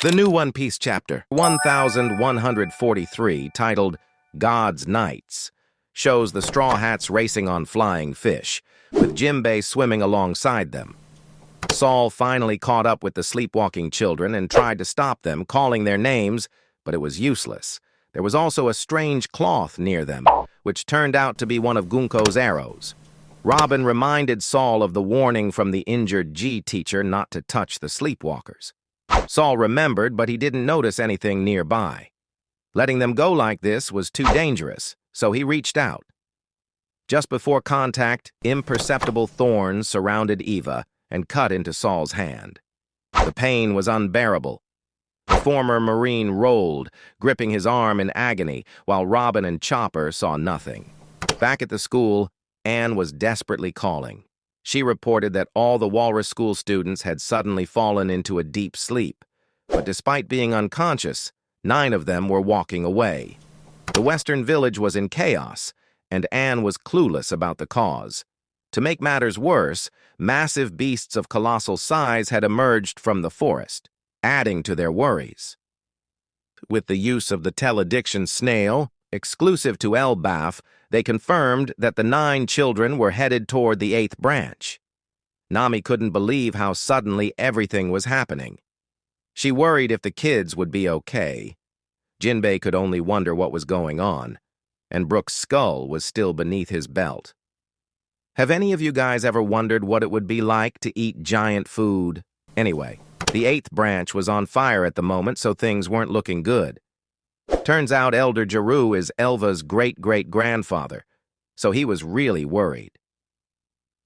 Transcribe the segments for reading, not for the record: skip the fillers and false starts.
The new One Piece chapter, 1143, titled God's Knights, shows the Straw Hats racing on flying fish, with Jinbei swimming alongside them. Saul finally caught up with the sleepwalking children and tried to stop them, calling their names, but it was useless. There was also a strange cloth near them, which turned out to be one of Gunko's arrows. Robin reminded Saul of the warning from the injured G teacher not to touch the sleepwalkers. Saul remembered, but he didn't notice anything nearby. Letting them go like this was too dangerous, so he reached out. Just before contact, imperceptible thorns surrounded Eva and cut into Saul's hand. The pain was unbearable. The former Marine rolled, gripping his arm in agony, while Robin and Chopper saw nothing. Back at the school, Anne was desperately calling. She reported that all the Walrus School students had suddenly fallen into a deep sleep, but despite being unconscious, 9 of them were walking away. The Western Village was in chaos, and Anne was clueless about the cause. To make matters worse, massive beasts of colossal size had emerged from the forest, adding to their worries. With the use of the telediction snail, exclusive to Elbaf, they confirmed that the 9 children were headed toward the 8th branch. Nami couldn't believe how suddenly everything was happening. She worried if the kids would be okay. Jinbei could only wonder what was going on, and Brook's skull was still beneath his belt. Have any of you guys ever wondered what it would be like to eat giant food? Anyway, the 8th branch was on fire at the moment, so things weren't looking good. Turns out Elder Jeru is Elva's great-great-grandfather, so he was really worried.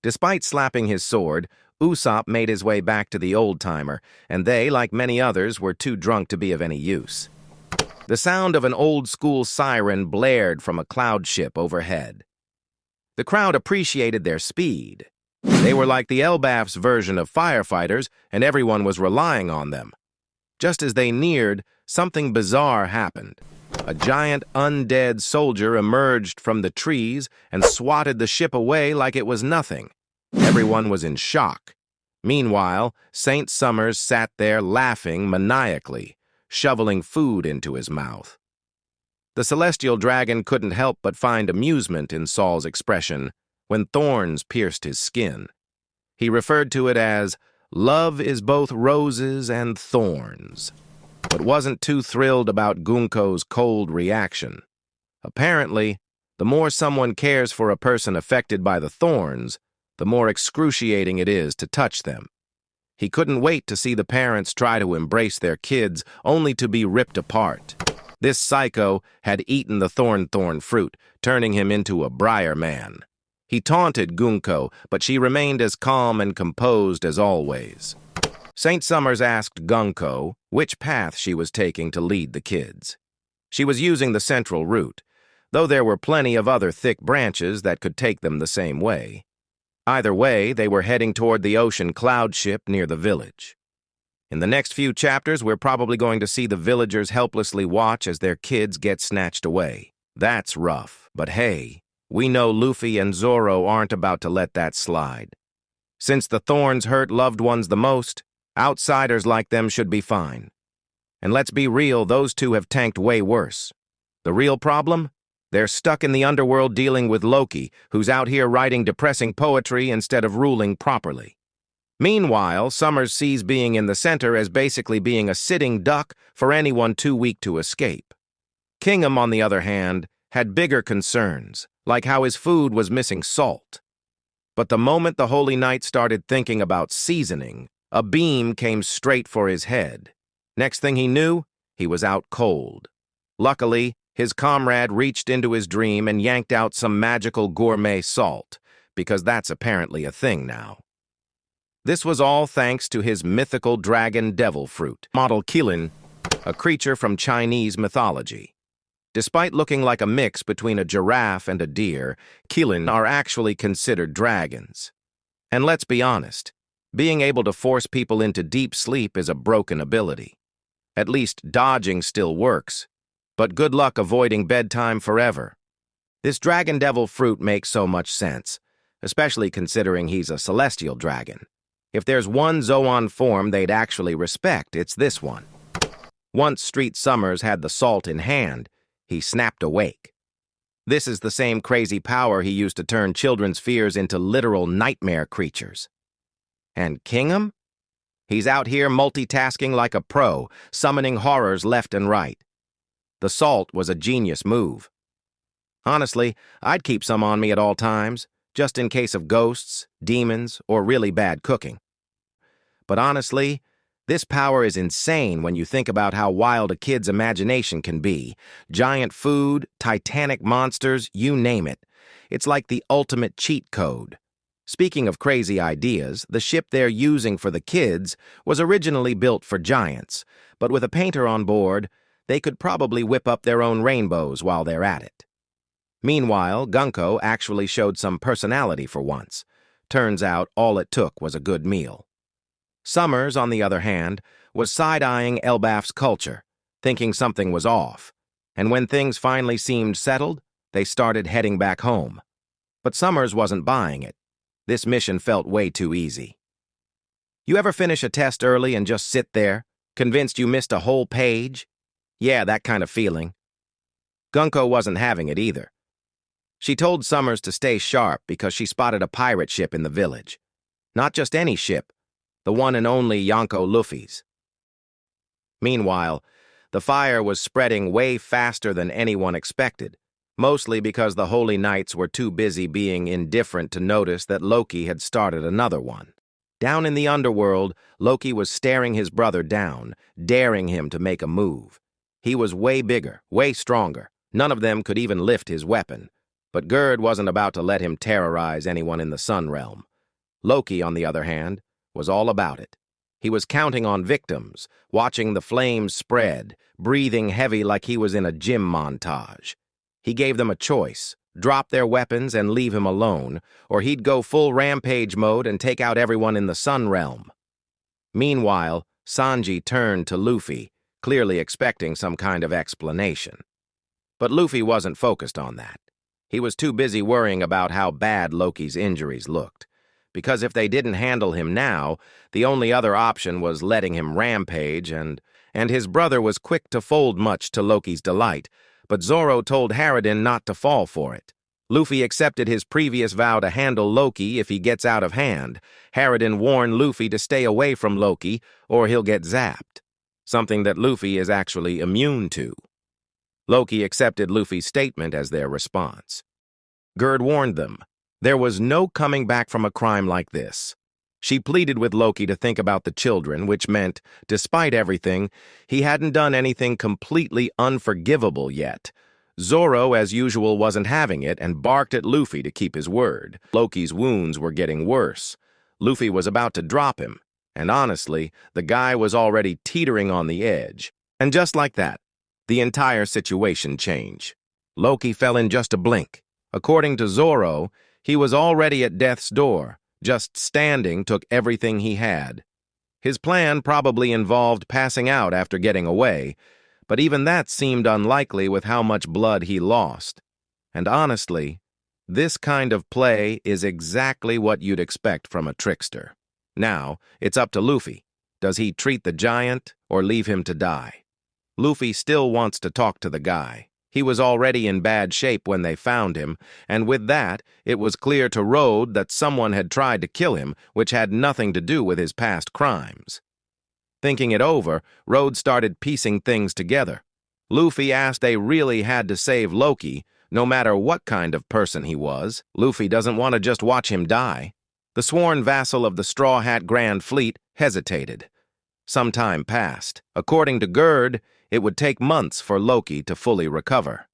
Despite slapping his sword, Usopp made his way back to the old-timer, and they, like many others, were too drunk to be of any use. The sound of an old-school siren blared from a cloud ship overhead. The crowd appreciated their speed. They were like the Elbaf's version of firefighters, and everyone was relying on them. Just as they neared, something bizarre happened. A giant undead soldier emerged from the trees and swatted the ship away like it was nothing. Everyone was in shock. Meanwhile, Saint Summers sat there laughing maniacally, shoveling food into his mouth. The celestial dragon couldn't help but find amusement in Saul's expression when thorns pierced his skin. He referred to it as, "Love is both roses and thorns," but wasn't too thrilled about Gunko's cold reaction. Apparently, the more someone cares for a person affected by the thorns, the more excruciating it is to touch them. He couldn't wait to see the parents try to embrace their kids, only to be ripped apart. This psycho had eaten the thorn fruit, turning him into a briar man. He taunted Gunko, but she remained as calm and composed as always. Saint Summers asked Gunko which path she was taking to lead the kids. She was using the central route, though there were plenty of other thick branches that could take them the same way. Either way, they were heading toward the ocean cloud ship near the village. In the next few chapters, we're probably going to see the villagers helplessly watch as their kids get snatched away. That's rough, but hey, we know Luffy and Zoro aren't about to let that slide. Since the thorns hurt loved ones the most, outsiders like them should be fine. And let's be real, those two have tanked way worse. The real problem? They're stuck in the underworld dealing with Loki, who's out here writing depressing poetry instead of ruling properly. Meanwhile, Summers sees being in the center as basically being a sitting duck for anyone too weak to escape. Kingham, on the other hand, had bigger concerns, like how his food was missing salt. But the moment the Holy Knight started thinking about seasoning, a beam came straight for his head. Next thing he knew, he was out cold. Luckily, his comrade reached into his dream and yanked out some magical gourmet salt, because that's apparently a thing now. This was all thanks to his mythical dragon devil fruit, model Qilin, a creature from Chinese mythology. Despite looking like a mix between a giraffe and a deer, Qilin are actually considered dragons. And let's be honest, being able to force people into deep sleep is a broken ability. At least dodging still works, but good luck avoiding bedtime forever. This dragon devil fruit makes so much sense, especially considering he's a celestial dragon. If there's one Zoan form they'd actually respect, it's this one. Once Street Summers had the salt in hand, he snapped awake. This is the same crazy power he used to turn children's fears into literal nightmare creatures. And Kingham? He's out here multitasking like a pro, summoning horrors left and right. The salt was a genius move. Honestly, I'd keep some on me at all times, just in case of ghosts, demons, or really bad cooking. But honestly, this power is insane when you think about how wild a kid's imagination can be. Giant food, titanic monsters, you name it. It's like the ultimate cheat code. Speaking of crazy ideas, the ship they're using for the kids was originally built for giants, but with a painter on board, they could probably whip up their own rainbows while they're at it. Meanwhile, Gunko actually showed some personality for once. Turns out all it took was a good meal. Summers, on the other hand, was side-eyeing Elbaf's culture, thinking something was off, and when things finally seemed settled, they started heading back home. But Summers wasn't buying it. This mission felt way too easy. You ever finish a test early and just sit there, convinced you missed a whole page? Yeah, that kind of feeling. Gunko wasn't having it either. She told Summers to stay sharp because she spotted a pirate ship in the village. Not just any ship, the one and only Yonko Luffy's. Meanwhile, the fire was spreading way faster than anyone expected, mostly because the Holy Knights were too busy being indifferent to notice that Loki had started another one. Down in the underworld, Loki was staring his brother down, daring him to make a move. He was way bigger, way stronger. None of them could even lift his weapon. But Gerd wasn't about to let him terrorize anyone in the Sun Realm. Loki, on the other hand, was all about it. He was counting on victims, watching the flames spread, breathing heavy like he was in a gym montage. He gave them a choice: drop their weapons and leave him alone, or he'd go full rampage mode and take out everyone in the Sun Realm. Meanwhile, Sanji turned to Luffy, clearly expecting some kind of explanation. But Luffy wasn't focused on that. He was too busy worrying about how bad Loki's injuries looked. Because if they didn't handle him now, the only other option was letting him rampage, and his brother was quick to fold, much to Loki's delight, but Zoro told Harridan not to fall for it. Luffy accepted his previous vow to handle Loki if he gets out of hand. Harridan warned Luffy to stay away from Loki, or he'll get zapped, something that Luffy is actually immune to. Loki accepted Luffy's statement as their response. Gerd warned them. There was no coming back from a crime like this. She pleaded with Loki to think about the children, which meant, despite everything, he hadn't done anything completely unforgivable yet. Zoro, as usual, wasn't having it and barked at Luffy to keep his word. Loki's wounds were getting worse. Luffy was about to drop him, and honestly, the guy was already teetering on the edge. And just like that, the entire situation changed. Loki fell in just a blink. According to Zoro, he was already at death's door. Just standing took everything he had. His plan probably involved passing out after getting away, but even that seemed unlikely with how much blood he lost. And honestly, this kind of play is exactly what you'd expect from a trickster. Now, it's up to Luffy. Does he treat the giant or leave him to die? Luffy still wants to talk to the guy. He was already in bad shape when they found him, and with that, it was clear to Road that someone had tried to kill him, which had nothing to do with his past crimes. Thinking it over, Road started piecing things together. Luffy asked they really had to save Loki, no matter what kind of person he was. Luffy doesn't want to just watch him die. The sworn vassal of the Straw Hat Grand Fleet hesitated. Some time passed. According to Gerd, it would take months for Loki to fully recover.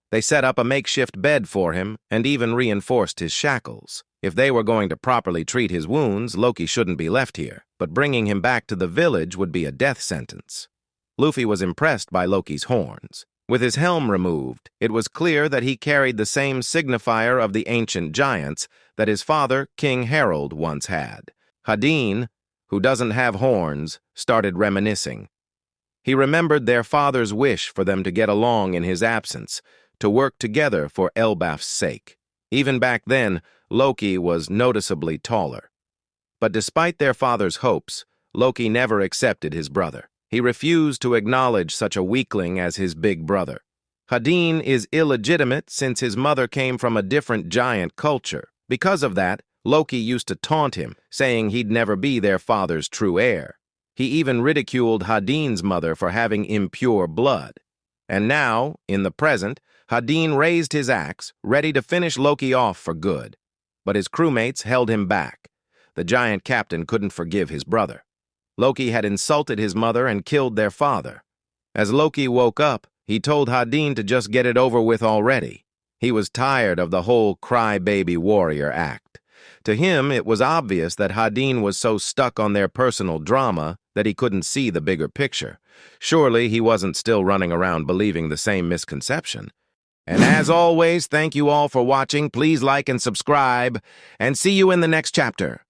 They set up a makeshift bed for him and even reinforced his shackles. If they were going to properly treat his wounds, Loki shouldn't be left here, but bringing him back to the village would be a death sentence. Luffy was impressed by Loki's horns. With his helm removed, it was clear that he carried the same signifier of the ancient giants that his father, King Harold, once had. Hadin, who doesn't have horns, started reminiscing. He remembered their father's wish for them to get along in his absence, to work together for Elbaf's sake. Even back then, Loki was noticeably taller. But despite their father's hopes, Loki never accepted his brother. He refused to acknowledge such a weakling as his big brother. Hadin is illegitimate since his mother came from a different giant culture. Because of that, Loki used to taunt him, saying he'd never be their father's true heir. He even ridiculed Hadin's mother for having impure blood. And now, in the present, Hadin raised his axe, ready to finish Loki off for good. But his crewmates held him back. The giant captain couldn't forgive his brother. Loki had insulted his mother and killed their father. As Loki woke up, he told Hadin to just get it over with already. He was tired of the whole crybaby warrior act. To him, it was obvious that Hadin was so stuck on their personal drama that he couldn't see the bigger picture. Surely he wasn't still running around believing the same misconception. And as always, thank you all for watching. Please like and subscribe, and see you in the next chapter.